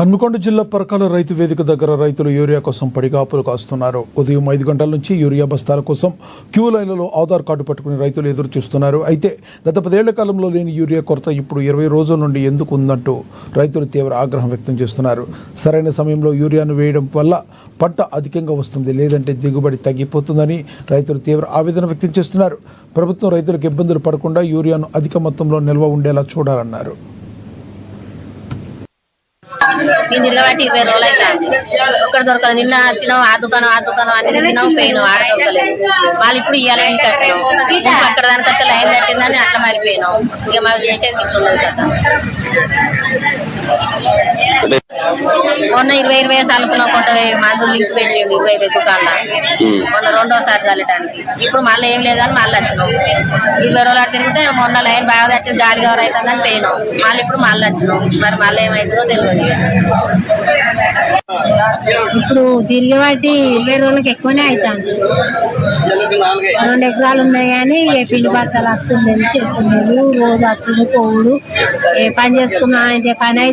హన్మకొండ జిల్లా పరకాల రైతు వేదిక దగ్గర రైతులు యూరియా కోసం పడిగాపులు కాస్తున్నారు. ఉదయం 5 గంటల నుంచి యూరియా బస్తాల కోసం క్యూ లైన్లలో ఆధార్ కార్డు పట్టుకుని రైతులు ఎదురు చూస్తున్నారు. అయితే గత 10 ఏళ్ల కాలంలో లేని యూరియా కొరత ఇప్పుడు 20 రోజుల నుండి ఎందుకు ఉందంటూ రైతులు తీవ్ర ఆగ్రహం వ్యక్తం చేస్తున్నారు. సరైన సమయంలో యూరియాను వేయడం వల్ల పంట అధికంగా వస్తుంది, లేదంటే దిగుబడి తగ్గిపోతుందని రైతులు తీవ్ర ఆవేదన వ్యక్తం చేస్తున్నారు. ప్రభుత్వం రైతులకు ఇబ్బందులు పడకుండా యూరియాను అధిక మొత్తంలో నిల్వ ఉండేలా చూడాలన్నారు. తిరగబట్టి 20 రోజులు అవుతుంది. ఒక్కటి దొరకదు. నిన్న వచ్చినాం ఆ దుకాణం అని తిన్నాం, పోయినాం, ఆడ దొరకలేదు. వాళ్ళు ఇప్పుడు ఇవ్వాలి ఇంటికి వచ్చినాం. అక్కడ దానికి వచ్చి లైన్ కట్టిందని అట్లా మారిపోయినాం. ఇక మాకు చేసేది ఇట్లున్నది కదా. మొన్న 20 చల్లుకున్నాం. కొంత మందులు లింక్ పెట్టిండు 20 దుకాణాల. మొన్న రెండోసారి చల్లటానికి. ఇప్పుడు మళ్ళీ ఏం లేదని మళ్ళీ వచ్చినాం. 20 రోజులు అటు తిరిగితే మొన్న లైన్ బాగా తట్టి గాలి కవర్ అవుతుందని పోయినాం. మళ్ళీ ఇప్పుడు మళ్ళీ వచ్చినాం. మరి మళ్ళీ ఏమవుతుందో తెలియదు. ఇప్పుడు తిరిగి బట్టి 20 రోజులకి ఎక్కువనే అవుతుంది. 2 ఎకరాలు ఉన్నాయి కానీ పిండి బట్టలు వచ్చింది చేస్తున్నారు. రోజు వచ్చుడు పోవుడు ఏ పని చేసుకున్నా అంటే పని అయితే